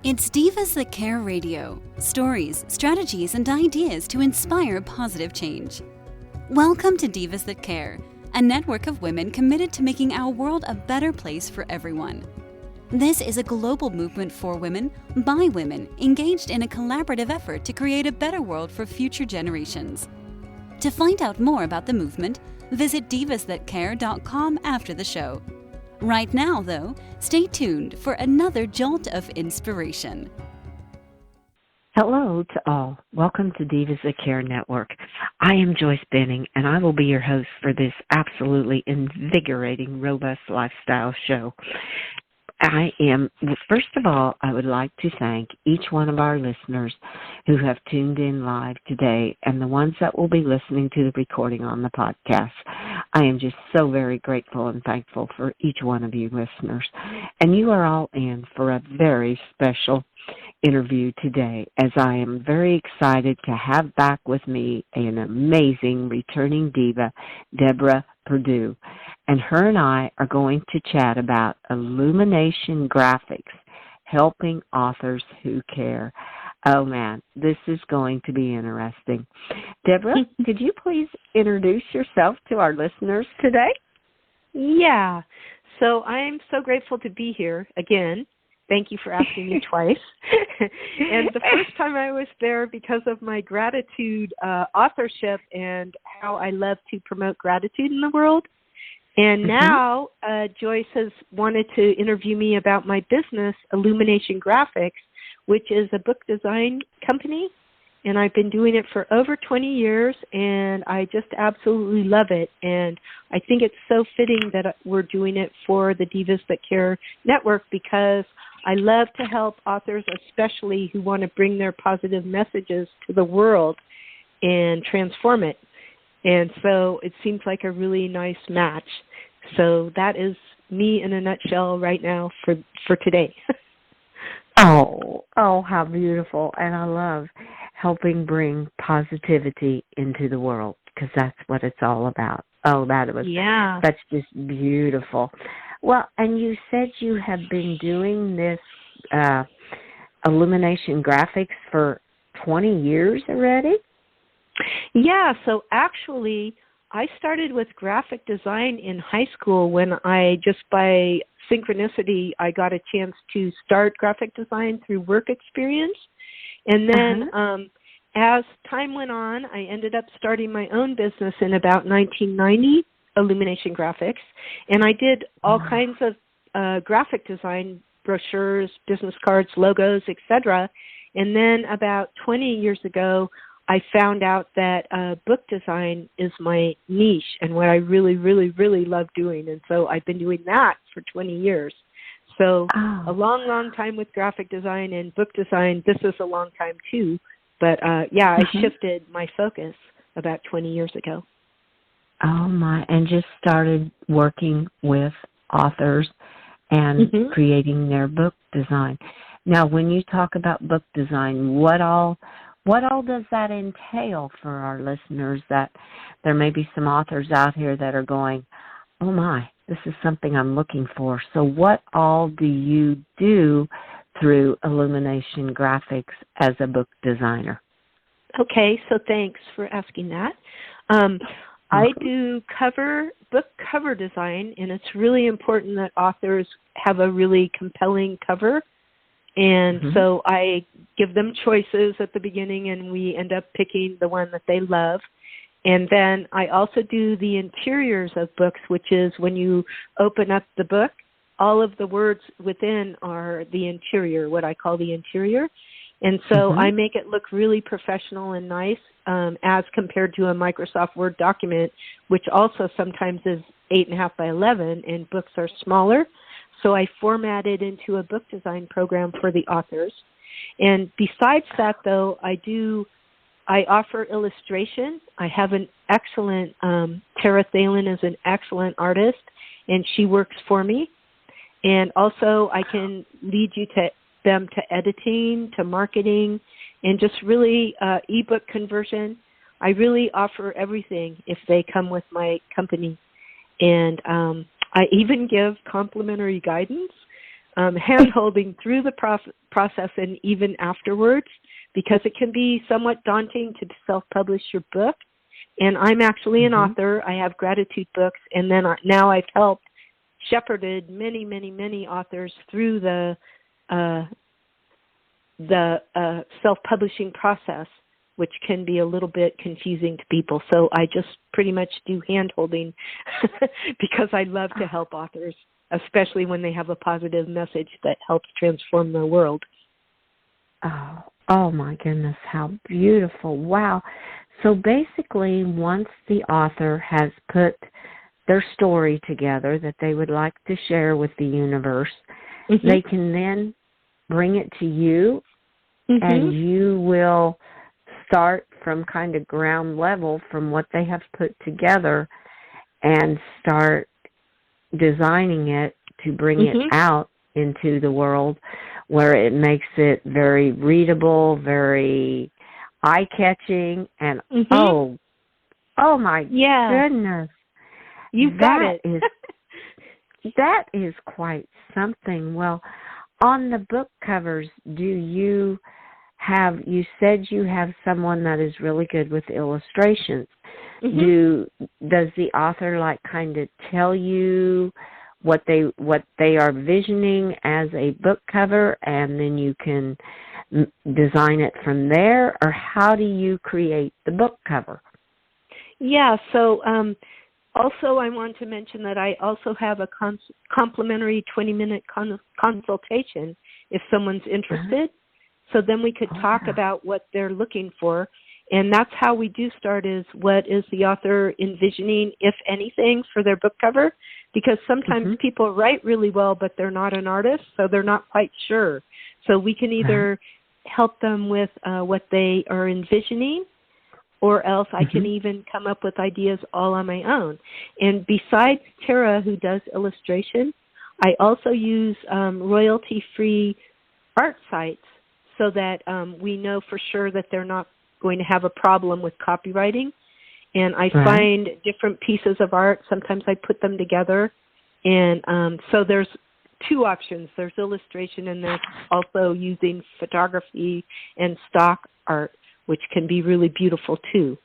It's Divas That Care Radio. Stories, strategies, and ideas to inspire positive change. Welcome to Divas That Care, a network of women committed to making our world a better place for everyone. This is a global movement for women, by women, engaged in a collaborative effort to create a better world for future generations. To find out more about the movement, visit divasthatcare.com after the show. Right now, though, stay tuned for another jolt of inspiration. Hello to all. Welcome to Divas That Care Network. I am Joyce Benning, and I will be your host for this absolutely invigorating, robust lifestyle show. First of all, I would like to thank each one of our listeners who have tuned in live today and the ones that will be listening to the recording on the podcast. I am just so very grateful and thankful for each one of you listeners. And you are all in for a very special interview today, as I am very excited to have back with me an amazing returning diva, Deborah Perdue. And her and I are going to chat about Illumination Graphics, helping authors who care. Oh, man, this is going to be interesting. Deborah, could you please introduce yourself to our listeners today? Yeah. So I'm so grateful to be here again. Thank you for asking me twice. And the first time I was there because of my gratitude authorship and how I love to promote gratitude in the world. And now Joyce has wanted to interview me about my business, Illumination Graphics, which is a book design company. And I've been doing it for over 20 years, and I just absolutely love it. And I think it's so fitting that we're doing it for the Divas That Care Network, because I love to help authors, especially who want to bring their positive messages to the world and transform it. And so it seems like a really nice match. So that is me in a nutshell right now for today. Oh, how beautiful. And I love helping bring positivity into the world, because that's what it's all about. Oh, that's just beautiful. Well, and you said you have been doing this Illumination Graphics for 20 years already? Yeah, so actually I started with graphic design in high school when just by synchronicity, I got a chance to start graphic design through work experience. And then as time went on, I ended up starting my own business in about 1990, Illumination Graphics. And I did all kinds of graphic design, brochures, business cards, logos, etc. And then about 20 years ago, I found out that book design is my niche and what I really, really, really love doing. And so I've been doing that for 20 years. So a long, long time with graphic design and book design. This is a long time too. But I shifted my focus about 20 years ago. Oh, my, and just started working with authors and creating their book design. Now, when you talk about book design, what all does that entail for our listeners? That there may be some authors out here that are going, oh my, this is something I'm looking for. So what all do you do through Illumination Graphics as a book designer? Okay, so thanks for asking that. I do book cover design, and it's really important that authors have a really compelling cover. And so I give them choices at the beginning, and we end up picking the one that they love. And then I also do the interiors of books, which is when you open up the book, all of the words within are the interior, what I call the interior. And so I make it look really professional and nice as compared to a Microsoft Word document, which also sometimes is 8.5 by 11, and books are smaller. So I format it into a book design program for the authors. And besides that, though, I offer illustration. I have an excellent, Tara Thalen is an excellent artist, and she works for me. And also I can lead you to them to editing, to marketing, and just really ebook conversion. I really offer everything if they come with my company. And I even give complimentary guidance hand-holding through the process and even afterwards, because it can be somewhat daunting to self-publish your book. And I'm actually an author. I have gratitude books, and then now I've helped shepherded many, many, many authors through the self-publishing process, which can be a little bit confusing to people. So I just pretty much do hand-holding because I love to help authors, especially when they have a positive message that helps transform their world. Oh my goodness, how beautiful. Wow. So basically, once the author has put their story together that they would like to share with the universe, they can then bring it to you, and you will start from kind of ground level from what they have put together and start designing it to bring it out into the world, where it makes it very readable, very eye-catching, and oh my goodness. You've got it. That is quite something. Well, on the book covers, you said you have someone that is really good with illustrations. Does the author kind of tell you what they are visioning as a book cover, and then you can design it from there, or how do you create the book cover? Yeah, so also I want to mention that I also have a complimentary 20-minute consultation if someone's interested. So then we could talk about what they're looking for. And that's how we do start, is what is the author envisioning, if anything, for their book cover? Because sometimes people write really well, but they're not an artist, so they're not quite sure. So we can either help them with what they are envisioning, or else I can even come up with ideas all on my own. And besides Tara, who does illustration, I also use royalty-free art sites so that we know for sure that they're not going to have a problem with copywriting. And I find different pieces of art. Sometimes I put them together. And so there's two options. There's illustration, and there's also using photography and stock art, which can be really beautiful too.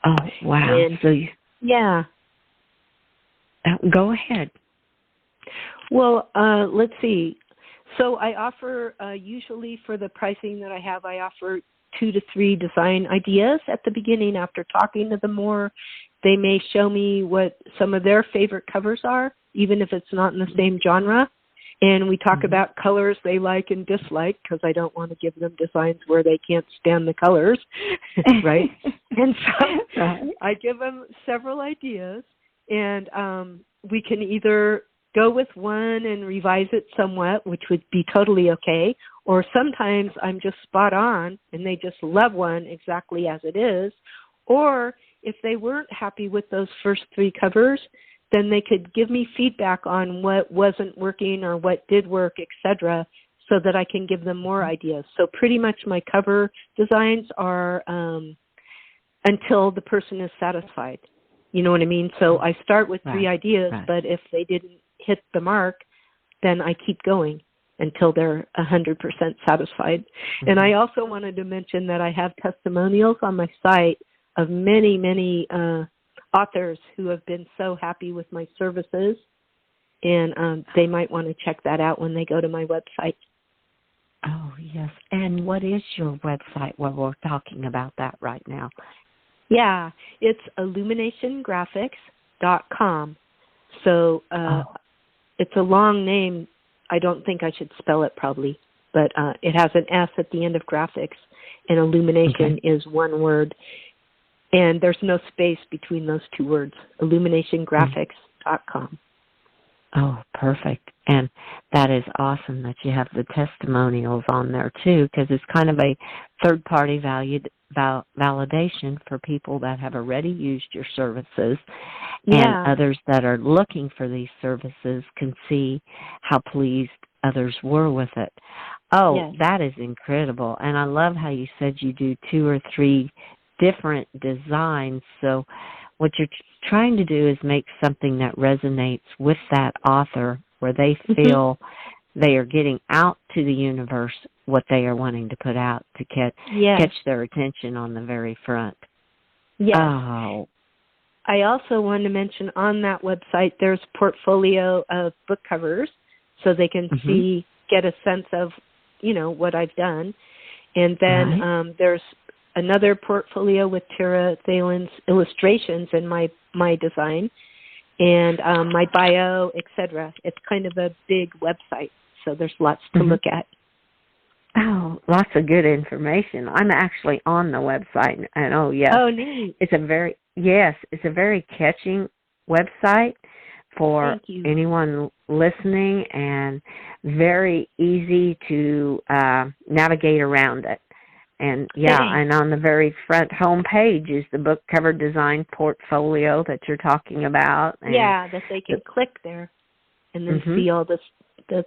Oh, wow. And, go ahead. Well, let's see. So I offer, usually for the pricing that I have, I offer 2 to 3 design ideas at the beginning. After talking to them more, they may show me what some of their favorite covers are, even if it's not in the same genre. And we talk about colors they like and dislike, because I don't want to give them designs where they can't stand the colors, right? And so I give them several ideas, and we can either go with one and revise it somewhat, which would be totally okay, or sometimes I'm just spot on and they just love one exactly as it is. Or if they weren't happy with those first 3 covers, then they could give me feedback on what wasn't working or what did work, etc., so that I can give them more ideas. So pretty much my cover designs are until the person is satisfied. You know what I mean? So I start with 3 ideas, but if they didn't hit the mark, then I keep going until they're 100% satisfied. And I also wanted to mention that I have testimonials on my site of many, many authors who have been so happy with my services, and they might want to check that out when they go to my website. Oh, yes. And what is your website? Well, we're talking about that right now. Yeah, it's illuminationgraphics.com. So it's a long name. I don't think I should spell it probably, but it has an S at the end of graphics, and illumination is one word. And there's no space between those 2 words, illuminationgraphics.com. Oh, perfect. And that is awesome that you have the testimonials on there, too, because it's kind of a third-party validation for people that have already used your services, and others that are looking for these services can see how pleased others were with it. Oh, that is incredible. And I love how you said you do 2 or 3 different designs. So what you're trying to do is make something that resonates with that author where they feel they are getting out to the universe what they are wanting to put out to catch their attention on the very front. Yes. Oh. I also want to mention on that website there's portfolio of book covers so they can get a sense of, what I've done. And then there's another portfolio with Tara Thalen's illustrations and my design and my bio, etc. It's kind of a big website, so there's lots to look at. Oh, lots of good information. I'm actually on the website, and oh neat. It's a very catching website for anyone listening, and very easy to navigate around it. And and on the very front home page is the book cover design portfolio that you're talking about. And that they can click there and then see all the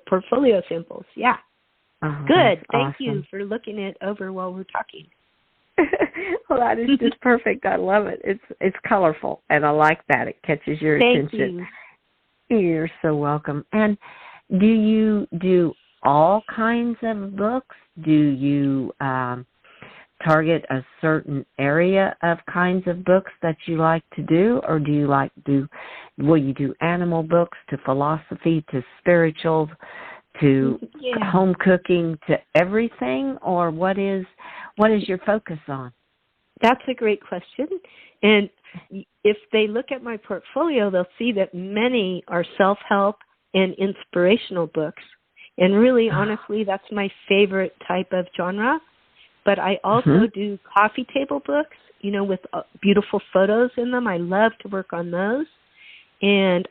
portfolio samples. Yeah. Oh, good. Thank awesome. you for looking it over while we're talking. Well, that is just perfect. I love it. It's colorful, and I like that. It catches your attention. Thank you. You're so welcome. And do you do all kinds of books? Do you target a certain area of kinds of books that you like to do, or will you do animal books to philosophy to spiritual to home cooking to everything, or what is your focus on? That's a great question. And if they look at my portfolio, they'll see that many are self-help and inspirational books. And really, honestly, that's my favorite type of genre. But I also do coffee table books, with beautiful photos in them. I love to work on those. And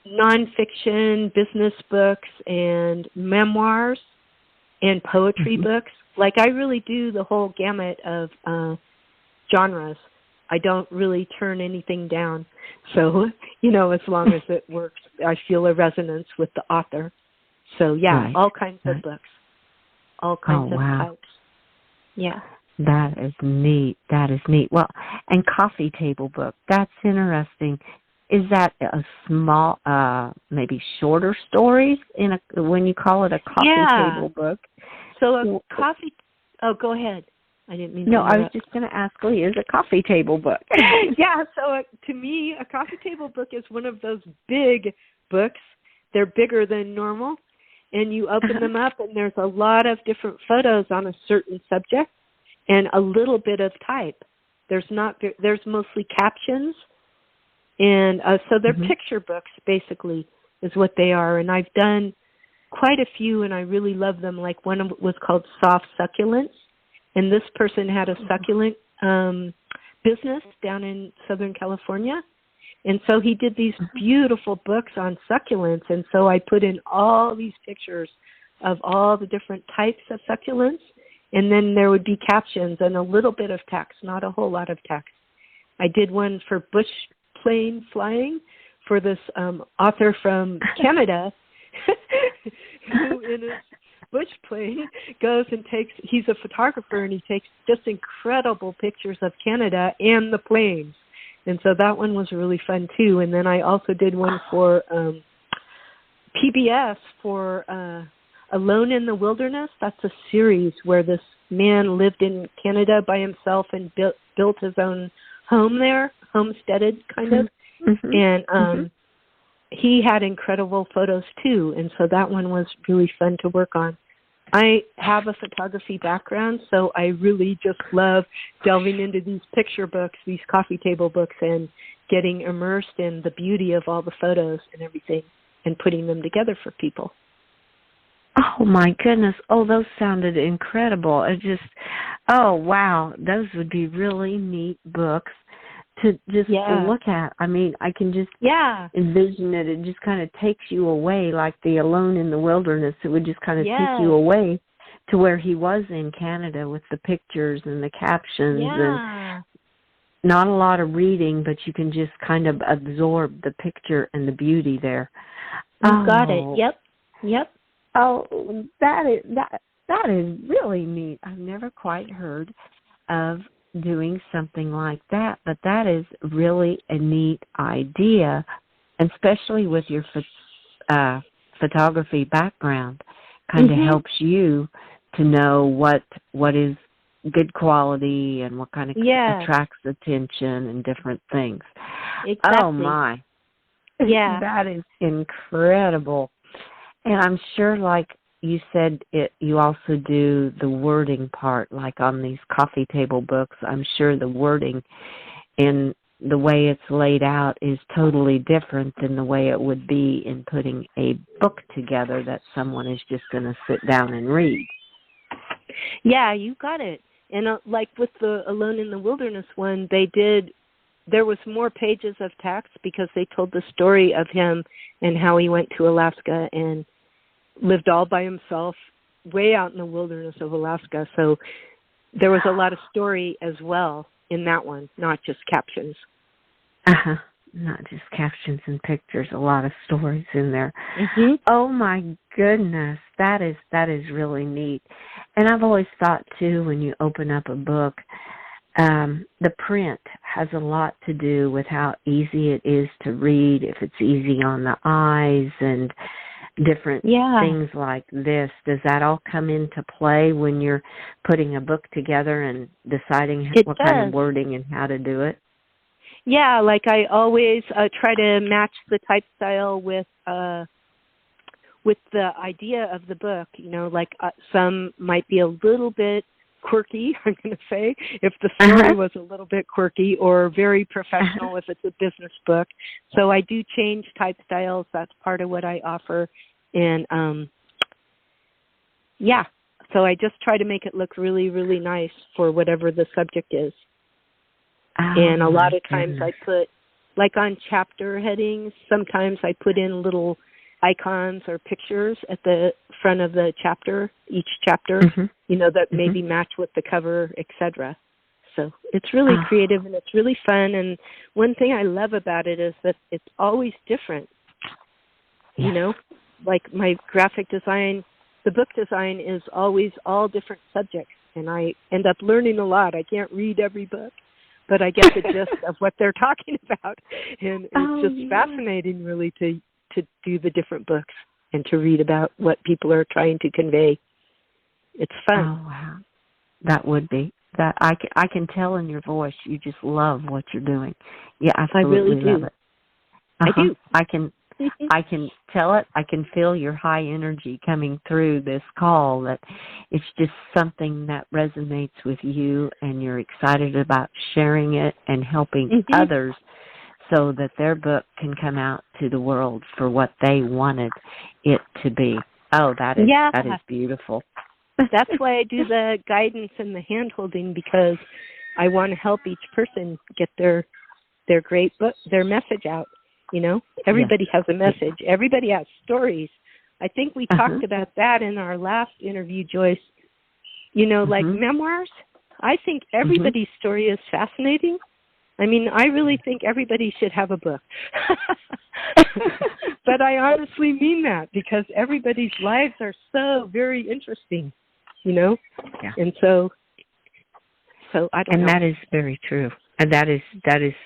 nonfiction business books and memoirs and poetry books. Like, I really do the whole gamut of genres. I don't really turn anything down. So, as long as it works, I feel a resonance with the author. So, all kinds of books. All kinds of types. Yeah. That is neat. Well, and coffee table book, that's interesting. Is that a small, maybe shorter stories when you call it a coffee table book? So go ahead. I didn't mean to No, interrupt. I was just going to ask Lee, is a coffee table book? So to me, a coffee table book is one of those big books. They're bigger than normal, and you open them up, and there's a lot of different photos on a certain subject and a little bit of type. There's mostly captions. And so they're picture books, basically, is what they are. And I've done quite a few, and I really love them. Like, one was called Soft Succulents, and this person had a succulent business down in Southern California. And so he did these beautiful books on succulents, and so I put in all these pictures of all the different types of succulents, and then there would be captions and a little bit of text, not a whole lot of text. I did one for bush plane flying for this author from Canada who in a bush plane goes and he's a photographer, and he takes just incredible pictures of Canada and the planes. And so that one was really fun too. And then I also did one for PBS for Alone in the Wilderness. That's a series where this man lived in Canada by himself and built his own home there, homesteaded kind of. And he had incredible photos too, and so that one was really fun to work on. I have a photography background, so I really just love delving into these picture books, these coffee table books, and getting immersed in the beauty of all the photos and everything and putting them together for people. Oh, my goodness. Oh, those sounded incredible. Oh, wow. Those would be really neat books to just look at. I mean, I can just envision it. It just kind of takes you away, like the Alone in the Wilderness. It would just kind of take you away to where he was in Canada with the pictures and the captions. And not a lot of reading, but you can just kind of absorb the picture and the beauty there. You got it. Yep. Oh, that is really neat. I've never quite heard of doing something like that, but that is really a neat idea, especially with your photography background kind of helps you to know what is good quality and what kind of attracts attention and different things. Exactly. Oh, my. Yeah. That is incredible. And I'm sure, like you said, you also do the wording part, like on these coffee table books. I'm sure the wording in the way it's laid out is totally different than the way it would be in putting a book together that someone is just going to sit down and read. Yeah, you got it. And like with the Alone in the Wilderness one, there was more pages of text because they told the story of him and how he went to Alaska and lived all by himself way out in the wilderness of Alaska. So there was a lot of story as well in that one, not just captions. Not just captions and pictures, a lot of stories in there. Mm-hmm. Oh my goodness, that is really neat. And I've always thought too, when you open up a book, the print has a lot to do with how easy it is to read, if it's easy on the eyes and different things like this. Does that all come into play when you're putting a book together and deciding what kind of wording and how to do it? Yeah, like I always try to match the type style with the idea of the book. You know, like some might be a little bit quirky, I'm going to say, if the story was a little bit quirky, or very professional if it's a business book. So I do change type styles. That's part of what I offer. And, so I just try to make it look really, really nice for whatever the subject is. And a lot of times I put, like on chapter headings, sometimes I put in little icons or pictures at the front of the chapter, each chapter, that maybe match with the cover, etc. So it's really creative and it's really fun. And one thing I love about it is that it's always different. Yes. You know, like my graphic design, the book design is always all different subjects. And I end up learning a lot. I can't read every book, but I get the gist of what they're talking about. And it's just fascinating, really, to do the different books and to read about what people are trying to convey. It's fun. Oh, wow. That would be. That I can tell in your voice you just love what you're doing. Yeah, absolutely. I really do. Love it. I do. I can tell it. I can feel your high energy coming through this call, that it's just something that resonates with you and you're excited about sharing it and helping others so that their book can come out to the world for what they wanted it to be. Oh, that is beautiful. That's why I do the guidance and the hand-holding, because I want to help each person get their great book, their message out. You know, everybody has a message. Everybody has stories. I think we talked about that in our last interview, Joyce. You know, like memoirs. I think everybody's story is fascinating. I mean, I really think everybody should have a book. But I honestly mean that, because everybody's lives are so very interesting, you know? Yeah. And so I don't know. And that is very true. And that is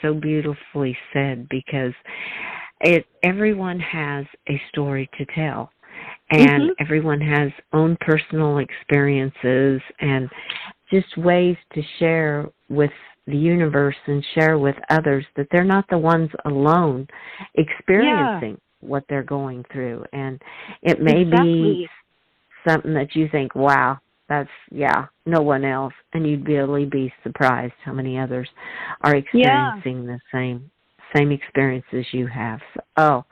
so beautifully said, because everyone has a story to tell, and everyone has own personal experiences and just ways to share with the universe and share with others that they're not the ones alone experiencing what they're going through. And it may be something that you think, wow, that's, no one else. And you'd really be surprised how many others are experiencing the same experiences you have. So,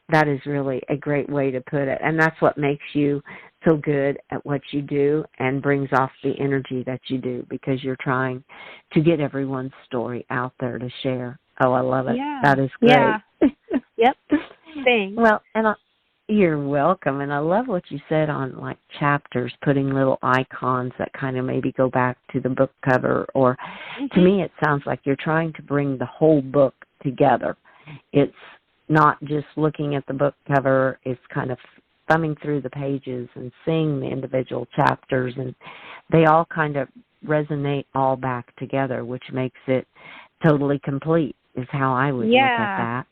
that is really a great way to put it. And that's what makes you so good at what you do and brings off the energy that you do, because you're trying to get everyone's story out there to share. Oh, I love it. Yeah. That is great. Yeah. Yep. Thanks. Well, and you're welcome. And I love what you said on, like, chapters, putting little icons that kind of maybe go back to the book cover. Or to me, it sounds like you're trying to bring the whole book together. It's not just looking at the book cover. It's kind of thumbing through the pages and seeing the individual chapters, and they all kind of resonate all back together, which makes it totally complete, is how I would look at that.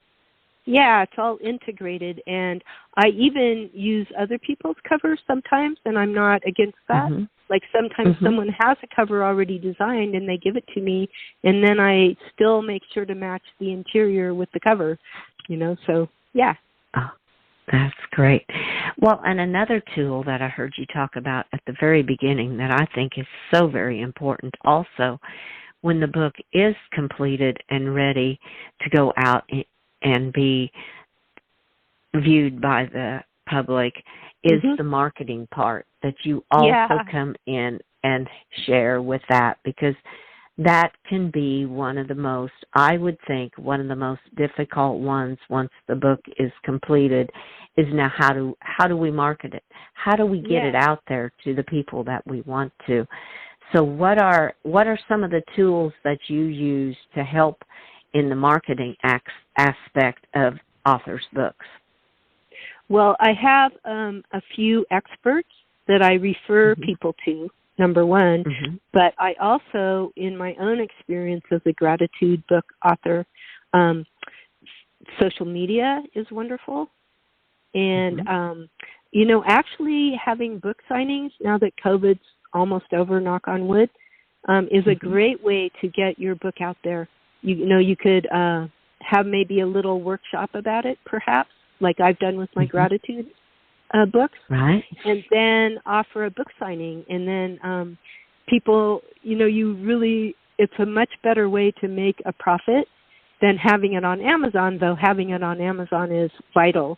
Yeah, it's all integrated, and I even use other people's covers sometimes, and I'm not against that. Mm-hmm. Like sometimes Mm-hmm. someone has a cover already designed, and they give it to me, and then I still make sure to match the interior with the cover, so yeah. Oh, that's great. Well, and another tool that I heard you talk about at the very beginning that I think is so very important also, when the book is completed and ready to go out and be viewed by the public, is Mm-hmm. the marketing part, that you also come in and share with that, because that can be one of the most, I would think, one of the most difficult ones once the book is completed, is now how do we market it? How do we get it out there to the people that we want to? So what are some of the tools that you use to help in the marketing aspect of authors' books? Well, I have a few experts that I refer people to, number one, but I also, in my own experience as a gratitude book author, social media is wonderful. And, actually having book signings, now that COVID's almost over, knock on wood, is a great way to get your book out there. You could have maybe a little workshop about it, perhaps, like I've done with my gratitude books. Right. And then offer a book signing. And then people, it's a much better way to make a profit than having it on Amazon, though having it on Amazon is vital.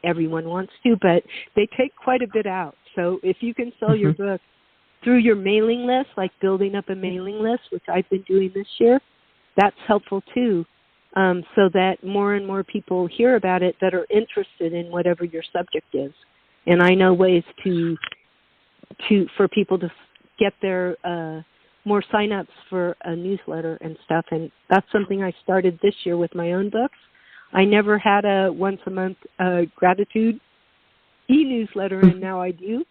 Everyone wants to, but they take quite a bit out. So if you can sell your book through your mailing list, like building up a mailing list, which I've been doing this year, that's helpful too, so that more and more people hear about it that are interested in whatever your subject is. And I know ways for people to get their more sign-ups for a newsletter and stuff, and that's something I started this year with my own books. I never had a once-a-month gratitude e-newsletter, and now I do.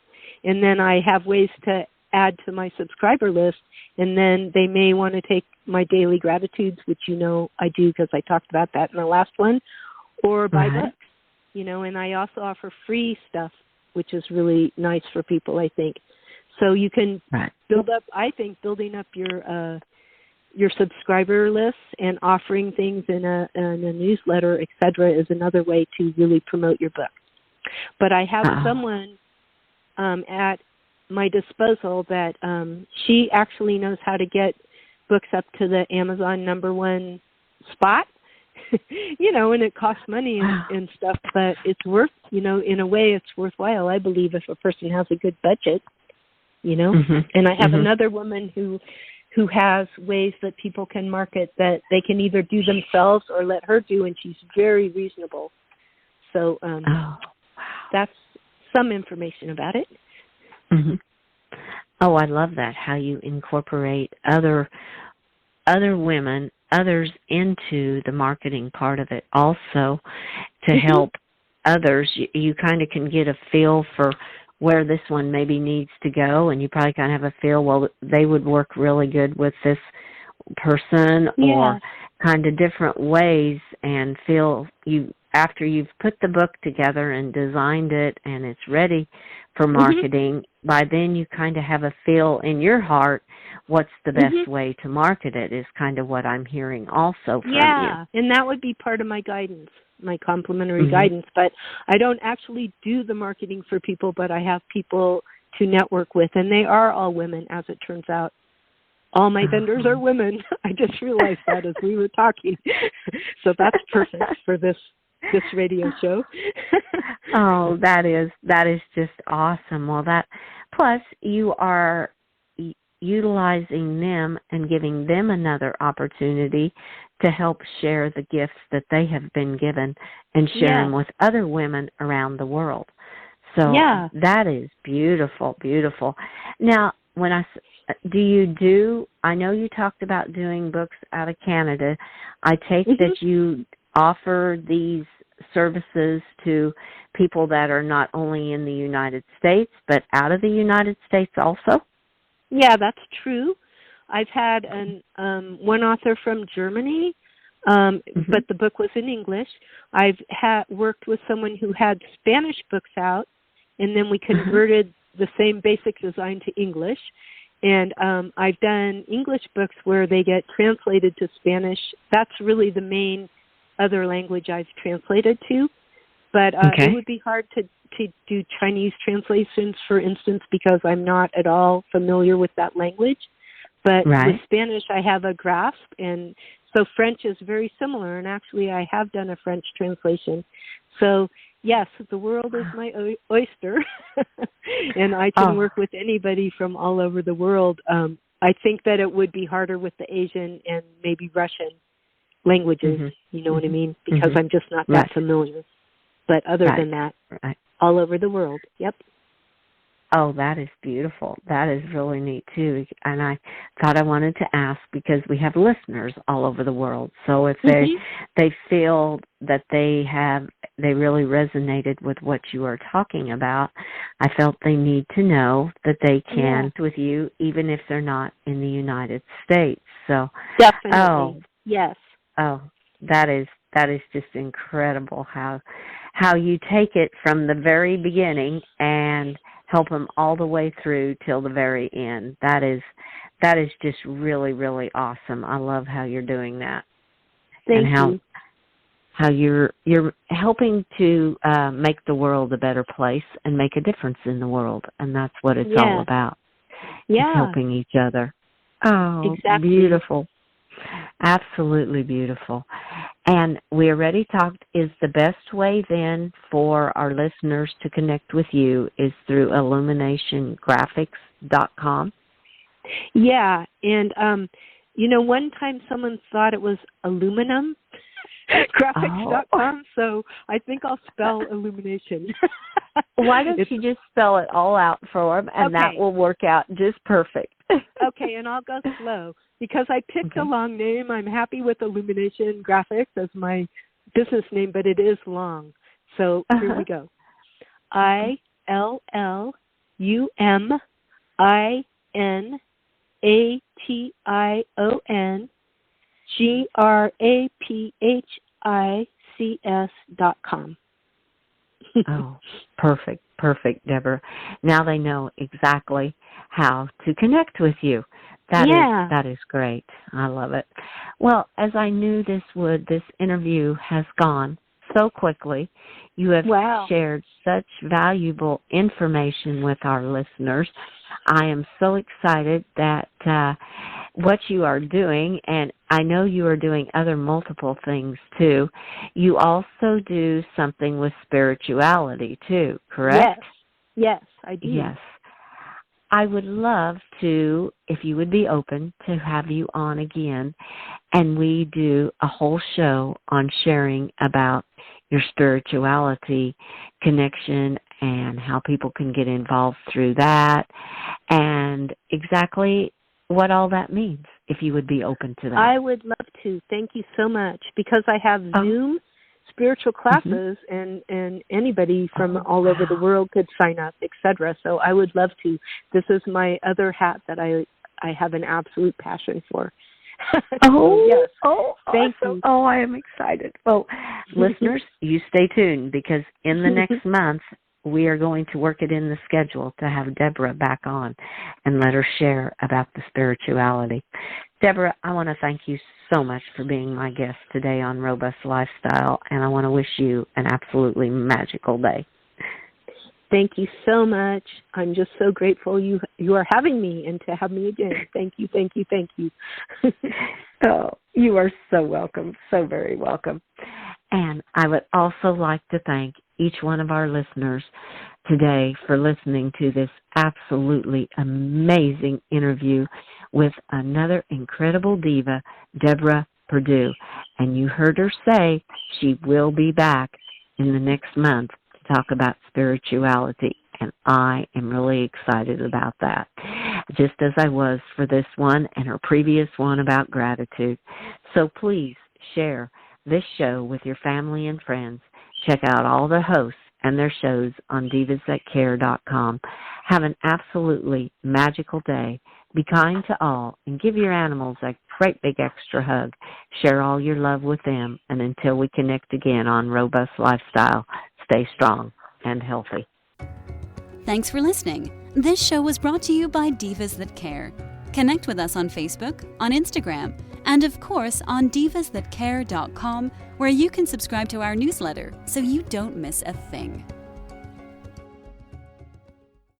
And then I have ways to add to my subscriber list, and then they may want to take my daily gratitudes, which I do because I talked about that in the last one, or buy books, and I also offer free stuff, which is really nice for people, I think. So you can building up your subscriber lists and offering things in a newsletter, etc., is another way to really promote your book. But I have someone at my disposal that she actually knows how to get books up to the Amazon #1 spot, and it costs money and stuff, but it's worth, in a way it's worthwhile, I believe, if a person has a good budget, And I have another woman who has ways that people can market that they can either do themselves or let her do, and she's very reasonable. So that's some information about it. Oh, I love that, how you incorporate other women, others into the marketing part of it also to help others. You kind of can get a feel for where this one maybe needs to go, and you probably kind of have a feel, well, they would work really good with this person, or kind of different ways, and feel after you've put the book together and designed it and it's ready for marketing, by then you kind of have a feel in your heart what's the best way to market it, is kind of what I'm hearing also from you. Yeah, and that would be part of my guidance, my complimentary guidance. But I don't actually do the marketing for people, but I have people to network with, and they are all women, as it turns out. All my vendors are women. I just realized that as we were talking. So that's perfect for this radio show. Oh, that is just awesome. Well, plus you are utilizing them and giving them another opportunity to help share the gifts that they have been given and sharing with other women around the world. So that is beautiful, beautiful. Now, I know you talked about doing books out of Canada. I take that you offer these services to people that are not only in the United States, but out of the United States also? Yeah, that's true. I've had one author from Germany but the book was in English. I've worked with someone who had Spanish books out, and then we converted the same basic design to English. And I've done English books where they get translated to Spanish. That's really the main other language I've translated to. But it would be hard to do Chinese translations, for instance, because I'm not at all familiar with that language. But with Spanish, I have a grasp, and so French is very similar. And actually, I have done a French translation. So, yes, the world is my oyster, and I can work with anybody from all over the world. I think that it would be harder with the Asian and maybe Russian languages, you know what I mean? Because I'm just not that familiar. But other than that, all over the world. Yep. Oh, that is beautiful. That is really neat, too. And I thought I wanted to ask because we have listeners all over the world. So if they feel that they really resonated with what you are talking about, I felt they need to know that they can connect with you, even if they're not in the United States. So definitely. Yes. Oh, that is just incredible how you take it from the very beginning and help them all the way through till the very end. That is just really, really awesome. I love how you're doing that. Thank you. How you're helping to make the world a better place and make a difference in the world, and that's what it's all about. Yeah, helping each other. Oh, exactly. Beautiful. Absolutely beautiful. And we already talked, is the best way then for our listeners to connect with you is through illuminationgraphics.com? Yeah, and one time someone thought it was aluminum graphics.com, so I think I'll spell illumination. Why don't you just spell it all out for them, and that will work out just perfect. Okay, and I'll go slow. Because I picked a long name, I'm happy with Illumination Graphics as my business name, but it is long. So here we go. ILLUMINATIONGRAPHICS.com. Oh, perfect, Deborah. Now they know exactly how to connect with you. That is great. I love it. Well, as I knew this interview has gone so quickly. You have shared such valuable information with our listeners. I am so excited that what you are doing, and I know you are doing other multiple things too. You also do something with spirituality too, correct? Yes, I do. Yes. I would love to, if you would be open, to have you on again, and we do a whole show on sharing about your spirituality connection and how people can get involved through that and exactly what all that means, if you would be open to that. I would love to. Thank you so much, because I have Zoom spiritual classes, and anybody from all over the world could sign up, etc. So I would love to. This is my other hat that I have an absolute passion for. Yes. Thank you. Oh, I am excited. Well, listeners, you stay tuned, because in the next month, we are going to work it in the schedule to have Deborah back on and let her share about the spirituality. Deborah, I want to thank you so much for being my guest today on Robust Lifestyle, and I want to wish you an absolutely magical day. Thank you so much. I'm just so grateful you are having me, and to have me again. Thank you, thank you, thank you. Oh, you are so welcome, so very welcome. And I would also like to thank each one of our listeners today for listening to this absolutely amazing interview with another incredible diva, Deborah Perdue. And you heard her say she will be back in the next month to talk about spirituality. And I am really excited about that, just as I was for this one and her previous one about gratitude. So please share this show with your family and friends. Check out all the hosts and their shows on divasthatcare.com. Have an absolutely magical day. Be kind to all and give your animals a great big extra hug. Share all your love with them. And until we connect again on Robust Lifestyle, stay strong and healthy. Thanks for listening. This show was brought to you by Divas That Care. Connect with us on Facebook, on Instagram, and of course on divasthatcare.com, where you can subscribe to our newsletter so you don't miss a thing.